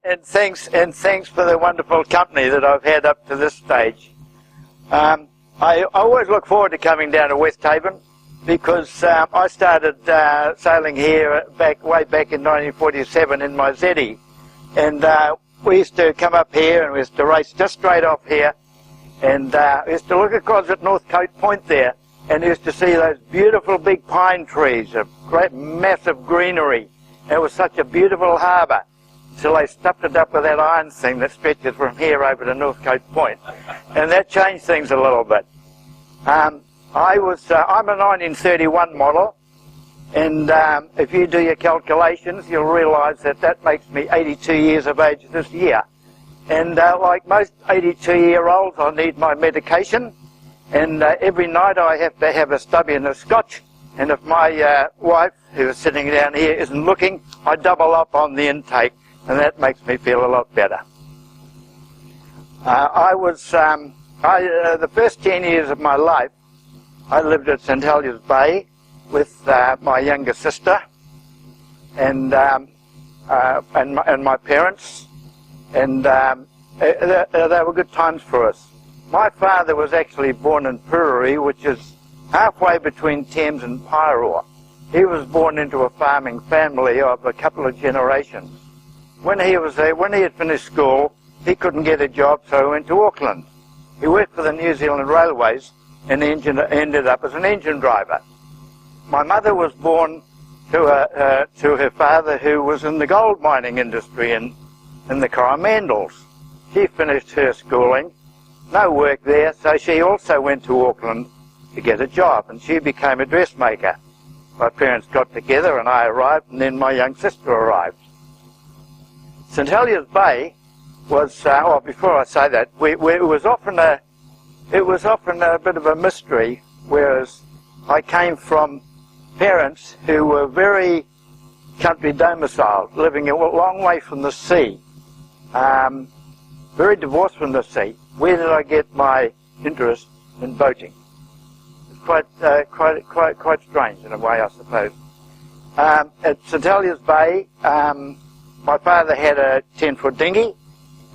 And thanks for the wonderful company that I've had up to this stage. I always look forward to coming down to West Haven because I started sailing here way back in 1947 in my Zeddy. And we used to come up here and we used to race just straight off here. And we used to look across at Northcote Point there and used to see those beautiful big pine trees, a great massive greenery. It was such a beautiful harbour. So they stuffed it up with that iron thing that stretches from here over to Northcote Point. And that changed things a little bit. I'm a 1931 model, and if you do your calculations, you'll realise that that makes me 82 years of age this year. And like most 82-year-olds, I need my medication, and every night I have to have a stubby and a scotch, and if my wife, who is sitting down here, isn't looking, I double up on the intake. And that makes me feel a lot better. The first 10 years of my life, I lived at St Heliers Bay with my younger sister and my parents, and they were good times for us. My father was actually born in Pururi, which is halfway between Thames and Pyroar. He was born into a farming family of a couple of generations. When he had finished school, he couldn't get a job, so he went to Auckland. He worked for the New Zealand Railways and ended up as an engine driver. My mother was born to her father, who was in the gold mining industry in the Coromandels. She finished her schooling, no work there, so she also went to Auckland to get a job, and she became a dressmaker. My parents got together and I arrived, and then my young sister arrived. St Heliers Bay was, before I say that, it was often a bit of a mystery, whereas I came from parents who were very country domiciled, living a long way from the sea, very divorced from the sea. Where did I get my interest in boating? It's quite strange in a way, I suppose. At St Heliers Bay, my father had a 10-foot dinghy,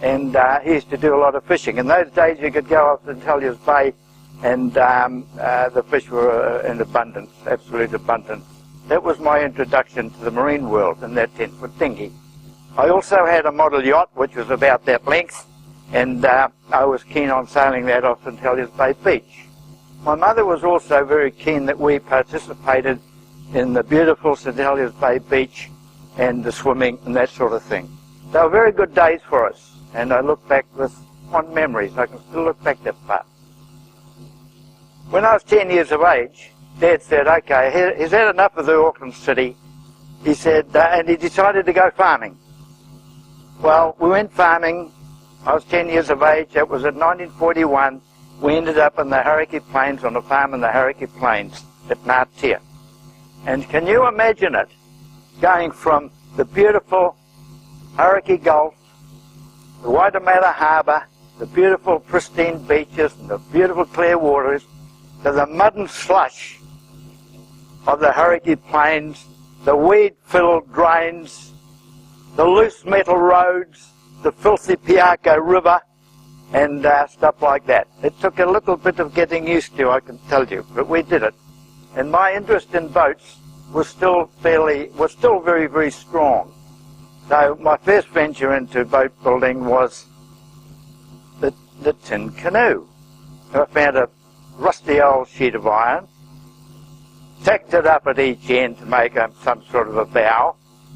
and he used to do a lot of fishing. In those days, you could go up to St Heliers Bay, and the fish were in abundance, absolute abundance. That was my introduction to the marine world in that 10-foot dinghy. I also had a model yacht, which was about that length, and I was keen on sailing that off St Heliers Bay Beach. My mother was also very keen that we participated in the beautiful St Heliers Bay Beach and the swimming and that sort of thing. They were very good days for us, and I look back with fond memories. I can still look back that far. When I was 10 years of age, Dad said, okay, he's had enough of the Auckland city. He said, and he decided to go farming. Well, we went farming. I was 10 years of age. That was in 1941. We ended up in the Hauraki Plains, on a farm in the Hauraki Plains at Ngātea. And can you imagine it? Going from the beautiful Hauraki Gulf, the Waitemata Harbour, the beautiful pristine beaches and the beautiful clear waters, to the mud and slush of the Hauraki Plains, the weed-filled drains, the loose metal roads, the filthy Piako River, and stuff like that. It took a little bit of getting used to, I can tell you, but we did it. And my interest in boats was still very, very strong. So my first venture into boat building was the tin canoe. I found a rusty old sheet of iron, tacked it up at each end to make some sort of a bow,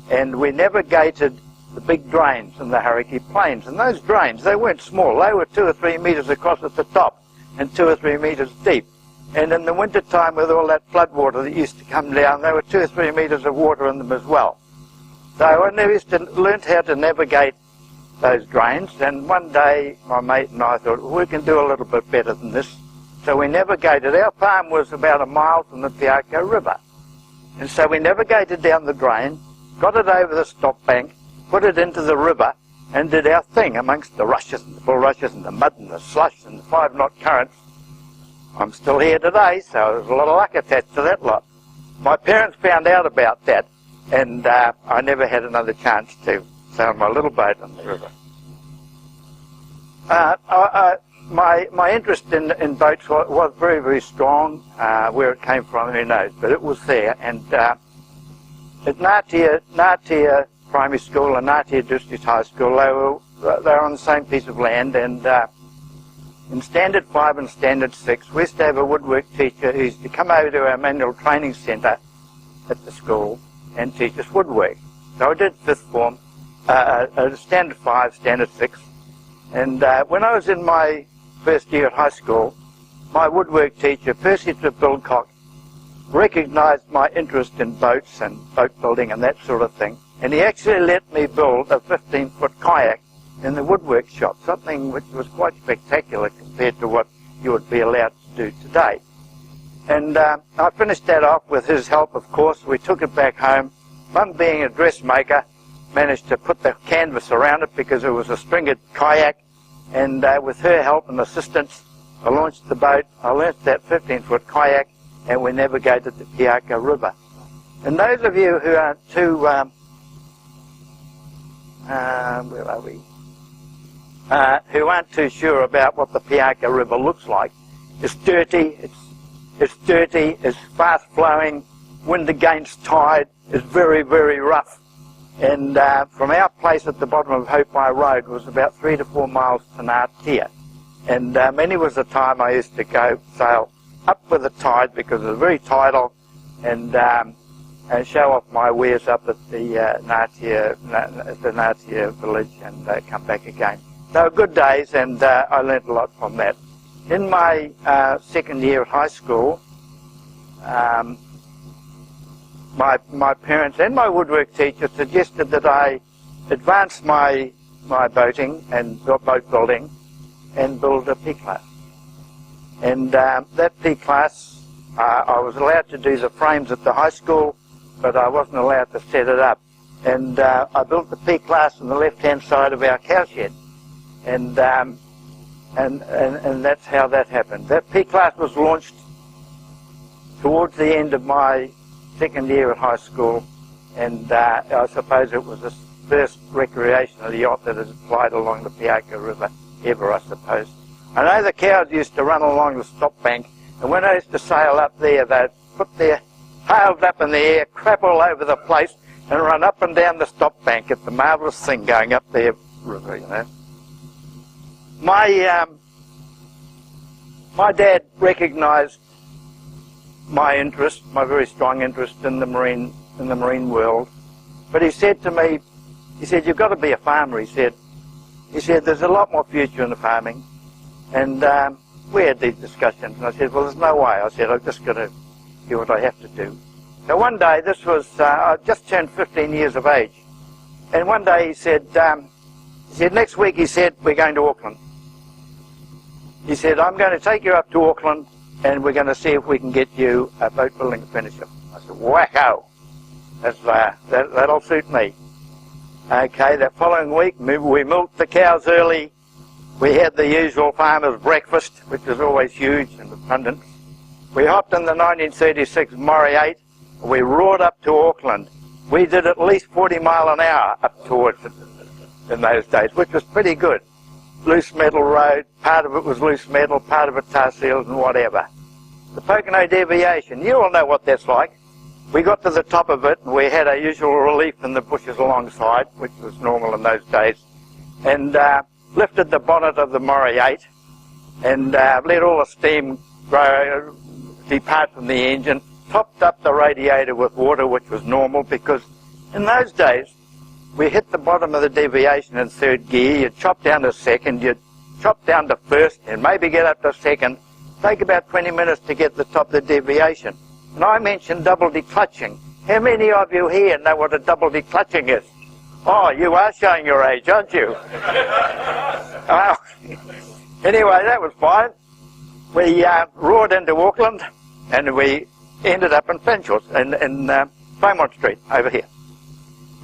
and we navigated the big drains in the Hauraki Plains. And those drains, they weren't small. They were 2 or 3 metres across at the top and 2 or 3 metres deep. And in the winter time, with all that flood water that used to come down, there were 2 or 3 metres of water in them as well. So I used to learn how to navigate those drains, and one day my mate and I thought, well, we can do a little bit better than this. So we navigated. Our farm was about a mile from the Piako River. And so we navigated down the drain, got it over the stop bank, put it into the river, and did our thing amongst the rushes and the bulrushes and the mud and the slush and the 5-knot currents. I'm still here today, so there's a lot of luck attached to that lot. My parents found out about that, and I never had another chance to sailed my little boat on the river. My interest in boats was very, very strong. Where it came from, who knows, but it was there. And at Ngatea Primary School and Ngatea District High School, they were on the same piece of land, and in Standard 5 and Standard 6, we used to have a woodwork teacher who used to come over to our manual training centre at the school and teach us woodwork. So I did 5th form, Standard 5, Standard 6, and when I was in my first year at high school, my woodwork teacher, Percy Bilcock, recognised my interest in boats and boat building and that sort of thing, and he actually let me build a 15-foot kayak in the woodwork shop, something which was quite spectacular compared to what you would be allowed to do today. And I finished that off with his help, of course. We took it back home. Mum, being a dressmaker, managed to put the canvas around it because it was a stringed kayak, and with her help and assistance, I launched the boat. I learnt that 15-foot kayak, and we navigated the Piaka River. And those of you who are too, where are we? Who aren't too sure about what the Piaka River looks like, it's dirty, it's dirty, it's fast flowing, wind against tide, it's very, very rough. And from our place at the bottom of Hope Eye Road was about 3 to 4 miles to Ngatea. And many was the time I used to go sail up with the tide because it was very tidal, and show off my wares up at the Ngatea village and come back again. They were good days, and I learnt a lot from that. In my second year at high school, my parents and my woodwork teacher suggested that I advance my boating and boat building and build a P class. And that P class, I was allowed to do the frames at the high school, but I wasn't allowed to set it up. And I built the P class on the left-hand side of our cowshed. And that's how that happened. That P class was launched towards the end of my second year at high school, and I suppose it was the first recreational yacht that has applied along the Piaka River ever, I suppose. I know the cows used to run along the stop bank, and when I used to sail up there, they'd put their tails up in the air, crap all over the place, and run up and down the stop bank. It's a marvellous thing going up the river, you know. My dad recognised my interest, my very strong interest in the marine world, but he said to me, he said, "You've got to be a farmer." He said, "There's a lot more future in the farming," and we had these discussions, and I said, "Well, there's no way." I said, "I've just got to do what I have to do." So one day, this was I just turned 15 years of age, and one day he said, "Next week," he said, "we're going to Auckland." He said, "I'm going to take you up to Auckland, and we're going to see if we can get you a boat building apprenticeship." I said, "Wacko, that'll suit me." Okay, that following week, we milked the cows early. We had the usual farmer's breakfast, which was always huge and abundant. We hopped in the 1936 Murray 8. We roared up to Auckland. We did at least 40 miles an hour up towards it in those days, which was pretty good. Loose metal road, part of it was loose metal, part of it tar seals and whatever. The Pocono deviation, you all know what that's like. We got to the top of it, and we had our usual relief in the bushes alongside, which was normal in those days, and lifted the bonnet of the Murray 8 and let all the steam depart from the engine, topped up the radiator with water, which was normal, because in those days we hit the bottom of the deviation in third gear. You'd chop down to second, you'd chop down to first, and maybe get up to second. Take about 20 minutes to get to the top of the deviation. And I mentioned double declutching. How many of you here know what a double declutching is? Oh, you are showing your age, aren't you? Anyway, that was fine. We roared into Auckland, and we ended up in Finchels, in Beaumont Street, over here.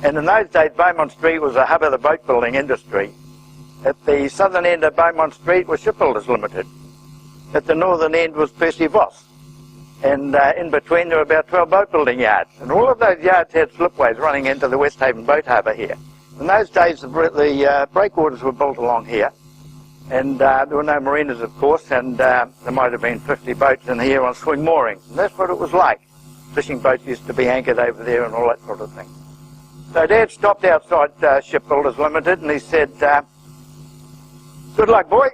And in those days, Beaumont Street was a hub of the boat building industry. At the southern end of Beaumont Street was Shipbuilders Limited. At the northern end was Percy Voss. And in between there were about 12 boat building yards. And all of those yards had slipways running into the West Haven Boat Harbour here. In those days, the breakwaters were built along here, and there were no marinas, of course, and there might have been 50 boats in here on swing moorings. And that's what it was like. Fishing boats used to be anchored over there and all that sort of thing. So Dad stopped outside Shipbuilders Limited, and he said, good luck, boy.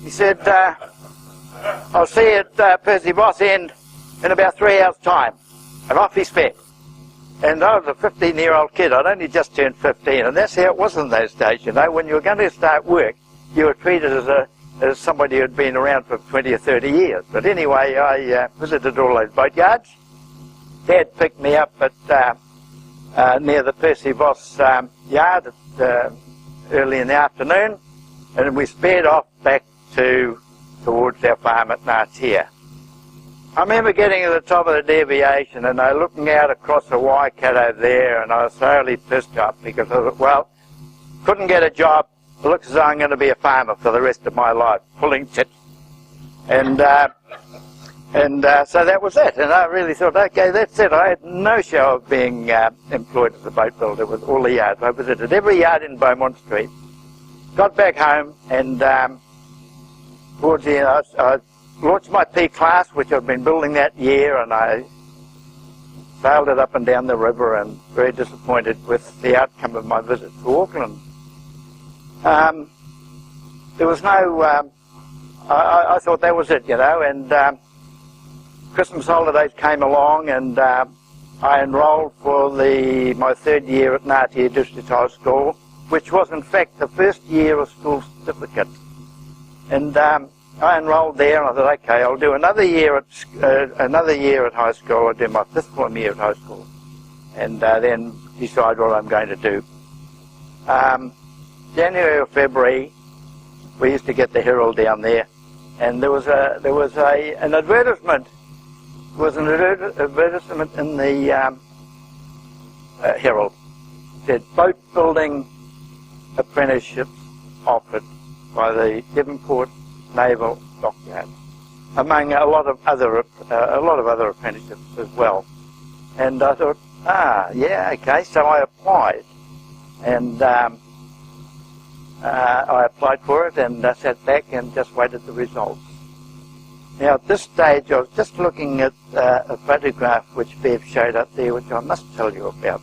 He said, I'll see you at Percy Boss End in about 3 hours' time. And off he sped. And I was a 15-year-old kid. I'd only just turned 15, and that's how it was in those days, you know. When you were going to start work, you were treated as somebody who had been around for 20 or 30 years. But anyway, I visited all those boatyards. Dad picked me up at near the Percy Voss yard early in the afternoon, and we sped off back towards our farm at Nartia. I remember getting to the top of the deviation and I was looking out across the Waikato there, and I was thoroughly pissed off because I thought, well, couldn't get a job. It looks as though I'm going to be a farmer for the rest of my life, pulling tits. And so that was it. And I really thought, okay, that's it. I had no show of being employed as a boat builder with all the yards. I visited every yard in Beaumont Street. Got back home, and towards the end, I launched my P class, which I'd been building that year, and I sailed it up and down the river, and very disappointed with the outcome of my visit to Auckland. There was no, I thought that was it, you know, and Christmas holidays came along, and I enrolled for my third year at Nartia District High School, which was in fact the first year of school certificate. And I enrolled there, and I thought, okay, I'll do another year at high school. I'll do my fifth form year at high school, and then decide what I'm going to do. January or February, we used to get the Herald down there, and there was an advertisement. There was an advertisement in the Herald. It said boat building apprenticeships offered by the Devonport Naval Dockyard, among a lot of other apprenticeships as well. And I thought, yeah, okay. So I applied, and I applied for it, and sat back and just waited the results. Now at this stage, I was just looking at a photograph which Bev showed up there, which I must tell you about.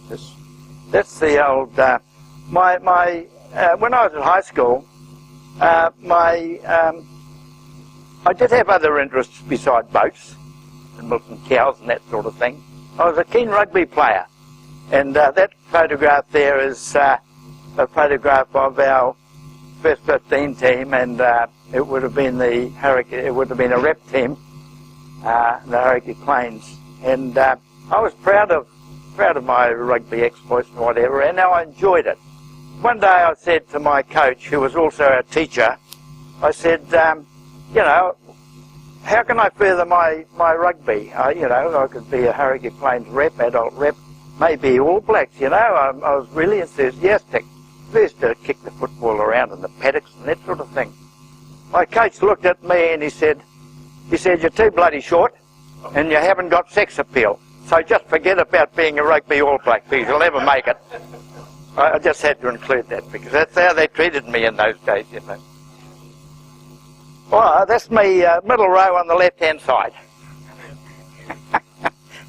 That's the old when I was at high school. I did have other interests beside boats and milking cows and that sort of thing. I was a keen rugby player, and that photograph there is a photograph of our first 15 team, and it would have been a rep team, the Hauraki Plains, and I was proud of my rugby exploits and whatever, and now I enjoyed it. One day I said to my coach, who was also our teacher, I said, you know, how can I further my rugby? You know, I could be a Hauraki Plains rep, adult rep, maybe All Blacks, you know. I was really enthusiastic. First to kick the football around in the paddocks and that sort of thing. My coach looked at me and he said, you're too bloody short and you haven't got sex appeal. So just forget about being a rugby All Black, because you'll never make it. I just had to include that because that's how they treated me in those days, you know. Well, that's me, middle row on the left-hand side.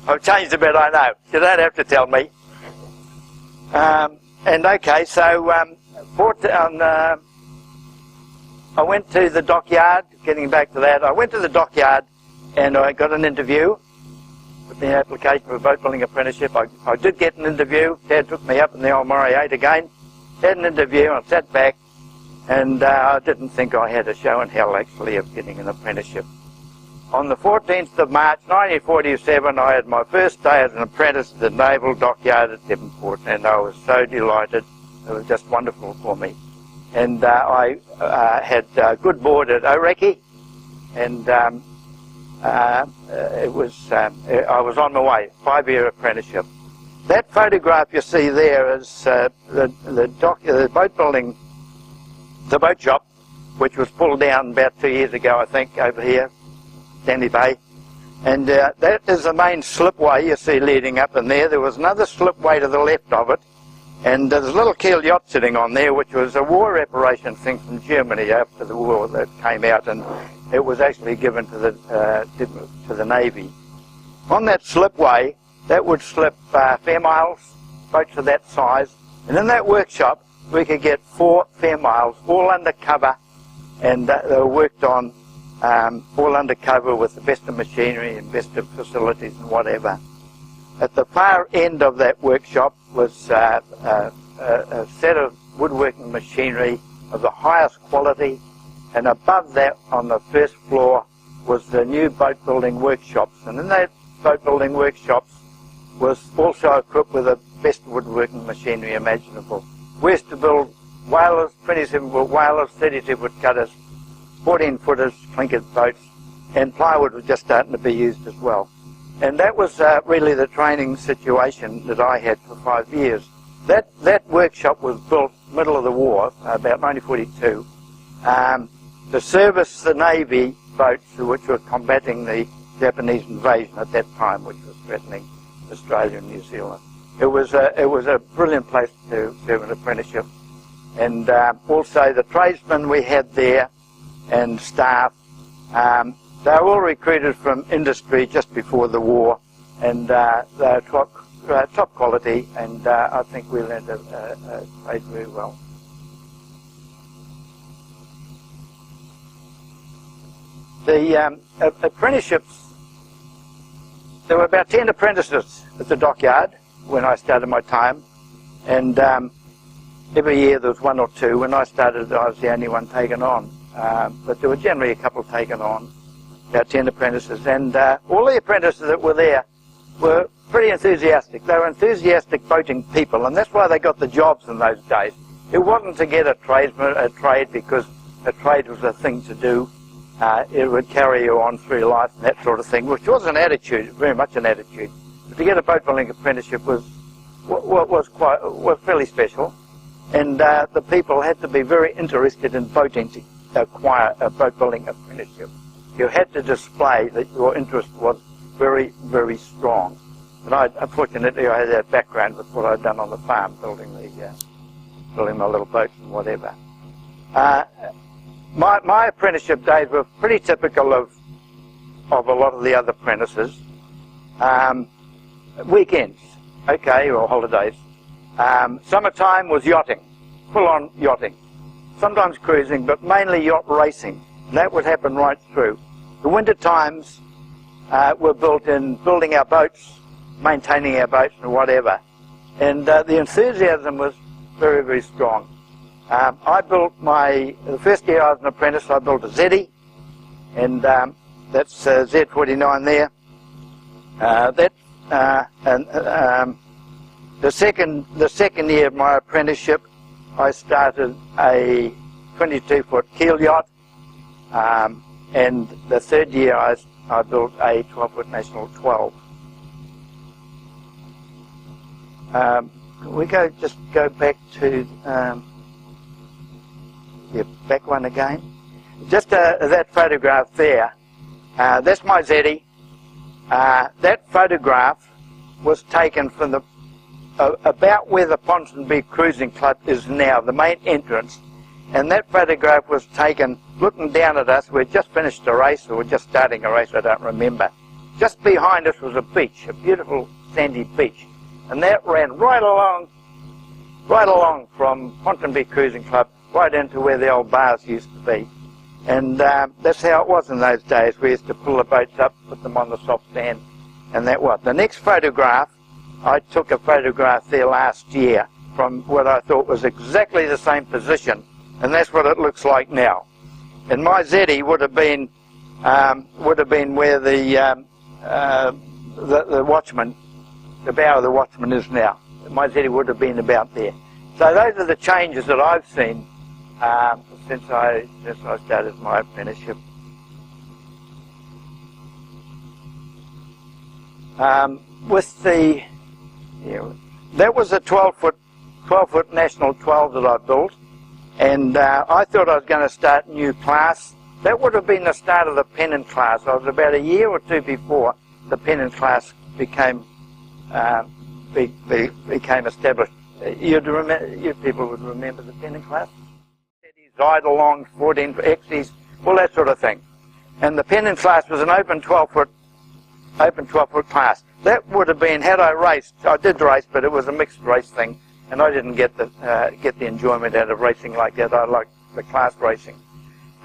I've changed a bit, I know. You don't have to tell me. And okay, so I went to the dockyard, getting back to that. I went to the dockyard and I got an interview with the application for a boat building apprenticeship. I did get an interview. Dad took me up in the old Murray 8 again. Had an interview, and I sat back, and I didn't think I had a show in hell actually of getting an apprenticeship. On the 14th of March 1947, I had my first day as an apprentice at the Naval Dockyard at Devonport, and I was so delighted. It was just wonderful for me. And I had good board at Oreki, and I was on my way, 5-year apprenticeship. That photograph you see there is the boat building, the boat shop, which was pulled down about 2 years ago, I think, over here, Sandy Bay. And that is the main slipway you see leading up in there. There was another slipway to the left of it, And there's a little keel yacht sitting on there, which was a war reparation thing from Germany after the war that came out, and it was actually given to the Navy. On that slipway, that would slip fair miles, boats of that size, and in that workshop we could get 4 fair miles, all under cover, and they were worked on all under cover with the best of machinery and best of facilities and whatever. At the far end of that workshop was a set of woodworking machinery of the highest quality, and above that on the first floor was the new boat building workshops, and in that boat building workshops was also equipped with the best woodworking machinery imaginable. We used to build whalers, 27-foot whalers, 32-foot cutters, 14-footers, clinker boats, and plywood was just starting to be used as well. And that was really the training situation that I had for 5 years. That workshop was built middle of the war, about 1942, to service the Navy boats which were combating the Japanese invasion at that time, which was threatening Australia and New Zealand. It was a brilliant place to serve an apprenticeship, and also the tradesmen we had there and staff, they were all recruited from industry just before the war, and they're top quality, and I think we learned a trade very well. The apprenticeships, there were about 10 apprentices at the dockyard when I started my time, and every year there was 1 or 2. When I started, I was the only one taken on, but there were generally a couple taken on, about 10 apprentices, and all the apprentices that were there were pretty enthusiastic. They were enthusiastic boating people, and that's why they got the jobs in those days. It wasn't to get a trade because a trade was a thing to do. It would carry you on through life and that sort of thing, which was an attitude, very much an attitude. But to get a boat building apprenticeship was fairly special, and the people had to be very interested in boating to acquire a boat building apprenticeship. You had to display that your interest was very, very strong. And unfortunately, I had that background with what I'd done on the farm, building my little boats and whatever. My apprenticeship days were pretty typical of a lot of the other apprentices. Weekends, okay, or holidays. Summertime was yachting, full-on yachting. Sometimes cruising, but mainly yacht racing. And that would happen right through. The winter times were built in building our boats, maintaining our boats and whatever. And the enthusiasm was very, very strong. I built the first year I was an apprentice, I built a Zeddy, and that's Z49 there. The second year of my apprenticeship, I started a 22-foot keel yacht, and the third year I built a 12-foot National 12. We just go back to back one again. Just that photograph there. That's my Zeddy. That photograph was taken from about where the Ponsonby Cruising Club is now, the main entrance. And that photograph was taken looking down at us. We'd just finished a race, or we're just starting a race, I don't remember. Just behind us was a beach, a beautiful sandy beach. And that ran right along from Ponsonby Cruising Club right into where the old bars used to be. And that's how it was in those days. We used to pull the boats up, put them on the soft sand, and that was. The next photograph, I took a photograph there last year from what I thought was exactly the same position, and that's what it looks like now. And my Zeddy would have been where the watchman, the bow of the watchman is now. My Zeddy would have been about there. So those are the changes that I've seen since I started my apprenticeship. That was a 12-foot National 12 that I built, and I thought I was going to start a new class. That would have been the start of the pennant class. I was about a year or two before the pennant class became established. you people would remember the pennon class. Idle-longs, 14Xs, all that sort of thing. And the pennon class was an open 12-foot class. That would have been, had I raced, I did race, but it was a mixed race thing, and I didn't get the enjoyment out of racing like that. I liked the class racing.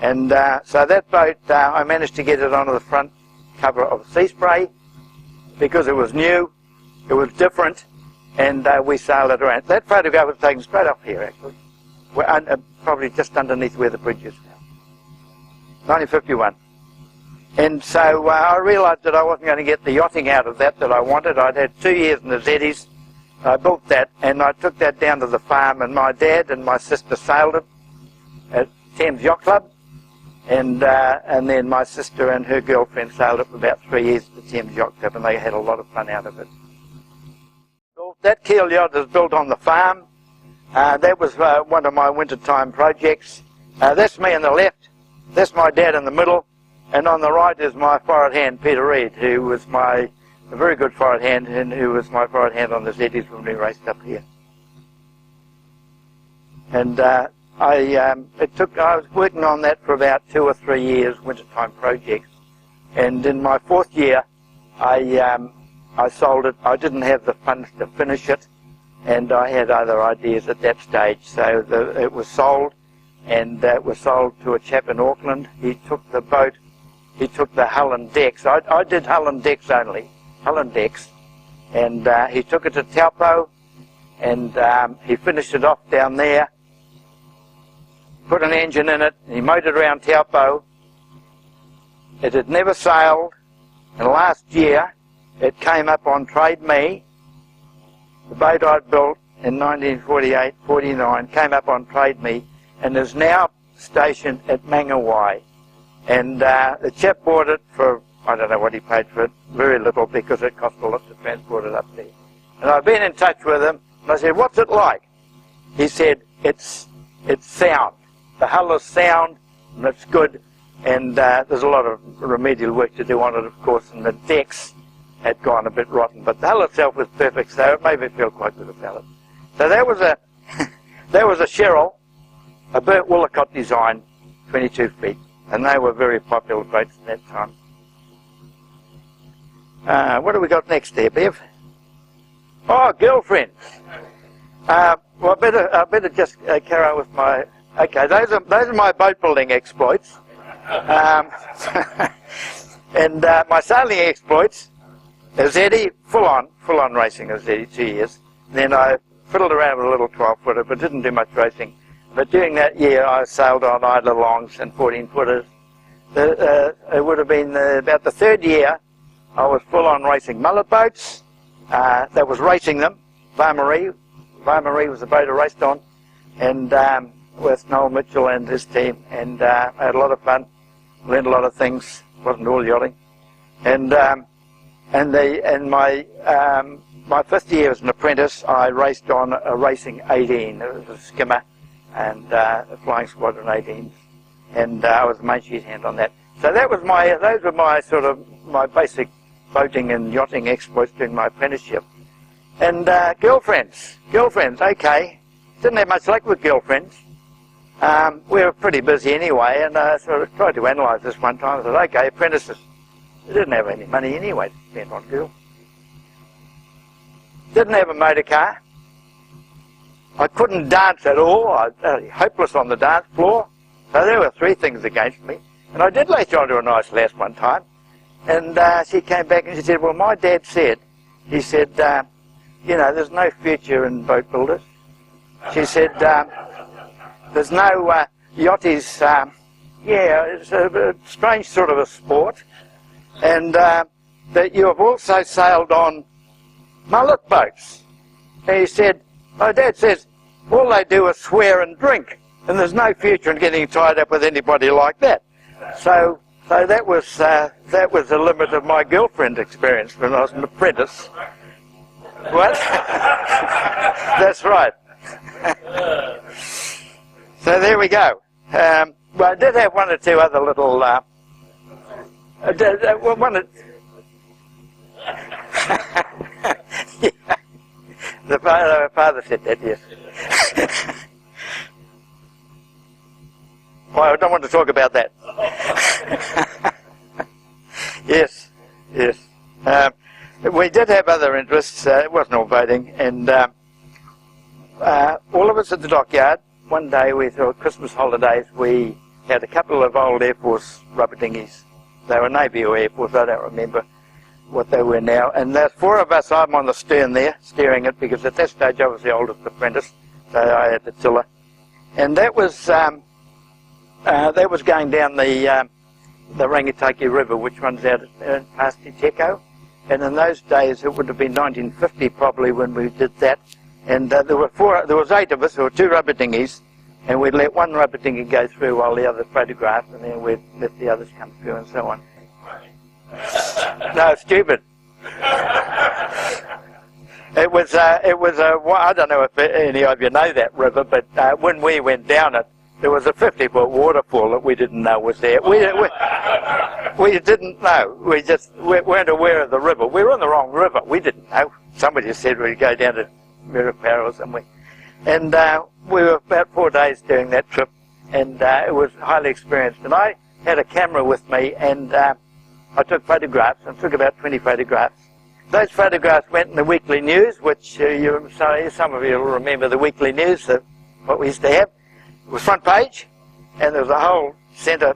And so that boat, I managed to get it onto the front cover of Sea Spray because it was new, it was different, and we sailed it around. That photograph was taken straight up here, actually. We're probably just underneath where the bridge is now. 1951. And so I realised that I wasn't going to get the yachting out of that I wanted. I'd had 2 years in the Zeddies. I built that, and I took that down to the farm, and my dad and my sister sailed it at Thames Yacht Club, and then my sister and her girlfriend sailed it for about 3 years at the Thames Yacht Club, and they had a lot of fun out of it. That keel yacht is built on the farm. That was one of my wintertime projects. That's me on the left, that's my dad in the middle, and on the right is my forward hand, Peter Reid, who was a very good forward hand, and who was my forward hand on the Zeddies when we raced up here. And I was working on that for about 2 or 3 years, wintertime projects. And in my 4th year, I sold it. I didn't have the funds to finish it, and I had other ideas at that stage. So it was sold, and it was sold to a chap in Auckland. He took the boat. He took the hull and decks. I did hull and decks only, hull and decks. And he took it to Taupo, and he finished it off down there, put an engine in it, and he motored around Taupo. It had never sailed, and last year it came up on Trade Me. The boat I'd built in 1948-49 came up on Trade Me, and is now stationed at Mangawai. And the chap bought it for, I don't know what he paid for it, very little, because it cost a lot to transport it up there. And I've been in touch with him, and I said, what's it like? He said, it's sound. The hull is sound, and it's good, and there's a lot of remedial work to do on it, of course, and the decks had gone a bit rotten, but the hull itself was perfect, so it made me feel quite good about it. So that was a that was a Cheryl, a Burt Willicott design, 22 feet. And they were very popular boats at that time. What do we got next there, Bev? Oh, girlfriends. Well, I better just carry on with my. Okay, those are my boat building exploits, and my sailing exploits. A Zeddy, full on racing a Zeddy, 2 years. Then I fiddled around with a little 12-footer, but didn't do much racing. But during that year, I sailed on idler-longs and 14-footers. It would have been about the 3rd year, I was full-on racing mullet boats. That was racing them. Varmarie was the boat I raced on, and with Noel Mitchell and his team. And I had a lot of fun, learned a lot of things. Wasn't all yachting. And my 5th year as an apprentice, I raced on a racing 18. It was a skimmer, and a Flying Squadron 18, and I was the main sheet hand on that. So those were my sort of my basic boating and yachting exploits during my apprenticeship. And girlfriends, okay. Didn't have much luck with girlfriends. We were pretty busy anyway, and I sort of tried to analyse this one time. I said, okay, apprentices, they didn't have any money anyway to spend on girls. Didn't have a motor car. I couldn't dance at all. I was hopeless on the dance floor. So there were 3 things against me. And I did latch onto a nice lass one time. And she came back and she said, well, my dad said, he said, you know, there's no future in boat builders. She said, there's no yachties. Yeah, it's a strange sort of a sport. And that you have also sailed on mullet boats. And he said, my dad says, all they do is swear and drink, and there's no future in getting tied up with anybody like that. So that was the limit of my girlfriend experience when I was an apprentice. What? That's right. So there we go. Well, I did have 1 or 2 other little. The father said that, yes. Well, I don't want to talk about that. Yes, yes. We did have other interests. It wasn't all boating. And all of us at the dockyard, one day we thought Christmas holidays, we had a couple of old Air Force rubber dinghies. They were Navy or Air Force, I don't remember what they were now. And there's four of us. I'm on the stern there, steering it, because at that stage I was the oldest apprentice, so I had the tiller. And that was going down the Rangitaki River, which runs out past Teko. And in those days, it would have been 1950 probably when we did that. And there was 8 of us, there were 2 rubber dinghies, and we'd let one rubber dinghy go through while the other photographed, and then we'd let the others come through and so on. No, stupid. It was I don't know if any of you know that river, but when we went down it, there was a 50-foot waterfall that we didn't know was there. We didn't know. We weren't aware of the river. We were on the wrong river. We didn't know. Somebody said we'd go down to Mirapara or somewhere. And we were about 4 days doing that trip, and it was highly experienced. And I had a camera with me, and I took photographs, and took about 20 photographs. Those photographs went in the weekly news, which some of you will remember the weekly news, what we used to have. It was front page, and there was a whole centre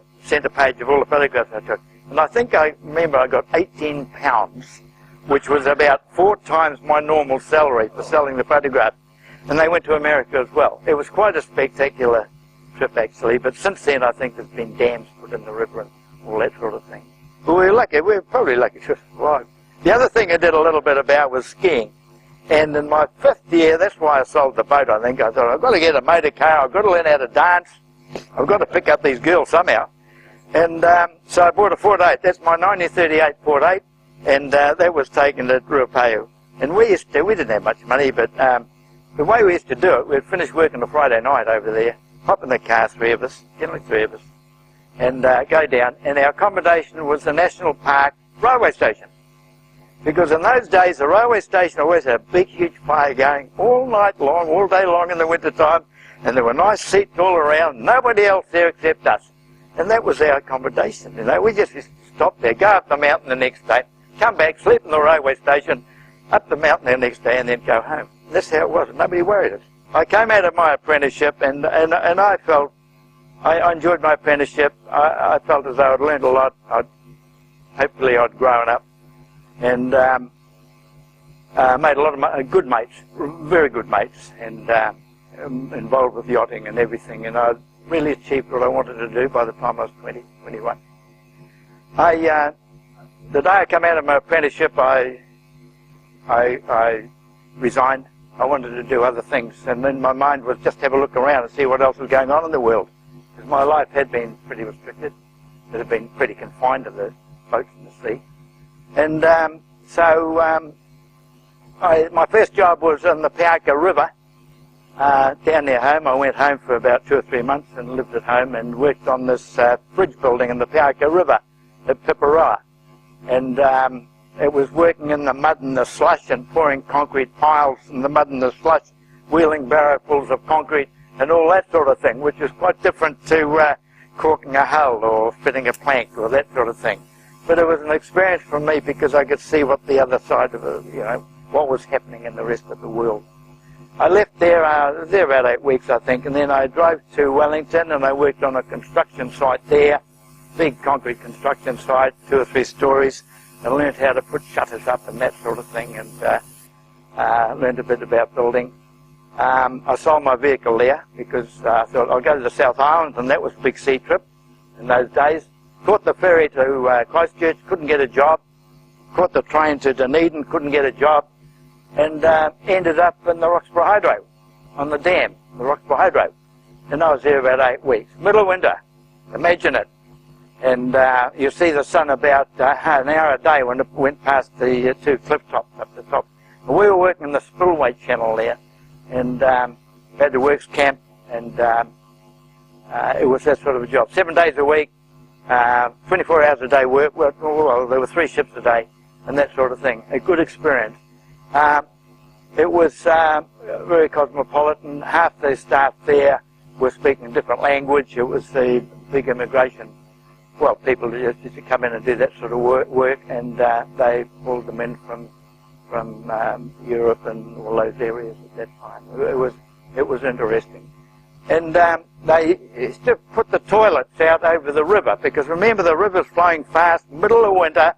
page of all the photographs I took. And I remember I got £18, which was about 4 times my normal salary for selling the photographs. And they went to America as well. It was quite a spectacular trip, actually, but since then I think there's been dams put in the river and all that sort of thing. But we were lucky. We were probably lucky to survive. The other thing I did a little bit about was skiing. And in my 5th year, that's why I sold the boat, I think. I thought, I've got to get a motor car, I've got to learn how to dance, I've got to pick up these girls somehow. And so I bought a Ford 8. That's my 1938 Ford 8, and that was taken at Ruapehu. And we didn't have much money, but the way we used to do it, we'd finish work on a Friday night over there, hop in the car, 3 of us, generally 3 of us, and go down. And our accommodation was the National Park railway station. Because in those days, the railway station always had a big, huge fire going all night long, all day long in the winter time, and there were nice seats all around, nobody else there except us. And that was our accommodation, you know. We just stopped there, go up the mountain the next day, come back, sleep in the railway station, up the mountain the next day, and then go home. And that's how it was. Nobody worried us. I came out of my apprenticeship, and I felt, I enjoyed my apprenticeship. I felt as though I'd learned a lot. Hopefully I'd grown up. And made a lot of good mates, very good mates, and involved with yachting and everything. And I really achieved what I wanted to do by the time I was 20, 21. The day I came out of my apprenticeship, I resigned. I wanted to do other things, and then my mind was just have a look around and see what else was going on in the world. Because my life had been pretty restricted. It had been pretty confined to the boats and the sea. And my first job was on the Piaka River, down near home. I went home for about 2 or 3 months and lived at home and worked on this bridge building in the Piaka River at Piparoa. And it was working in the mud and the slush and pouring concrete piles in the mud and the slush, wheeling barrowfuls of concrete and all that sort of thing, which is quite different to caulking a hull or fitting a plank or that sort of thing. But it was an experience for me because I could see what the other side of it, what was happening in the rest of the world. I left there, I was there about 8 weeks, I think, and then I drove to Wellington and I worked on a construction site there, big concrete construction site, 2 or 3 stories, and learned how to put shutters up and that sort of thing, and learned a bit about building. I sold my vehicle there because I thought I'll go to the South Island, and that was a big sea trip in those days. Caught the ferry to Christchurch, couldn't get a job. Caught the train to Dunedin, couldn't get a job. And ended up in the Roxburgh Hydro, on the dam, the Roxburgh Hydro. And I was there about 8 weeks. Middle of winter, imagine it. And you see the sun about an hour a day when it went past the 2 cliff tops up the top. And we were working in the spillway channel there, and had the works camp, and it was that sort of a job. 7 days a week. 24 hours a day work, well, there were 3 ships a day, and that sort of thing. A good experience. It was very cosmopolitan. Half the staff there were speaking a different language. It was the big immigration. Well, people used to come in and do that sort of work, and they pulled them in from Europe and all those areas at that time. It was interesting. And they used to put the toilets out over the river, because remember, the river's flowing fast, middle of winter,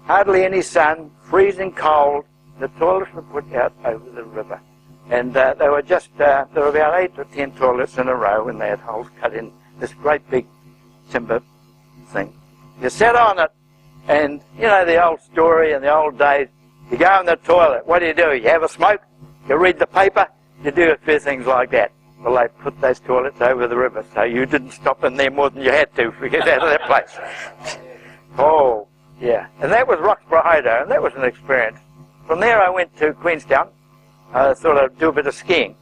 hardly any sun, freezing cold. The toilets were put out over the river. And there were about 8 or 10 toilets in a row, and they had holes cut in this great big timber thing. You sat on it, and you know the old story in the old days, you go in the toilet, what do? You have a smoke, you read the paper, you do a few things like that. Well, they put those toilets over the river, so you didn't stop in there more than you had to get out of that place. Oh, yeah. And that was Roxburgh, Idaho, and that was an experience. From there I went to Queenstown. I thought I'd do a bit of skiing.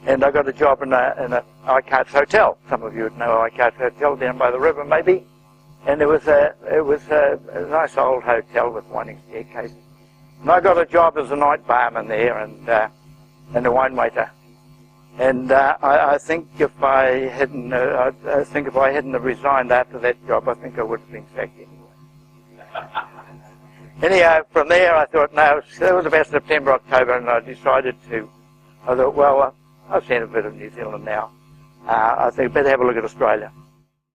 And I got a job in a Icart's hotel. Some of you would know Icart's hotel down by the river, maybe. And it was a nice old hotel with winding staircases. And I got a job as a night barman there and a wine waiter. And I think if I hadn't have resigned after that job, I think I would have been sacked anyway. Anyhow, from there I thought, no, it was about September, October, and I thought, well, I've seen a bit of New Zealand now. I think I better have a look at Australia.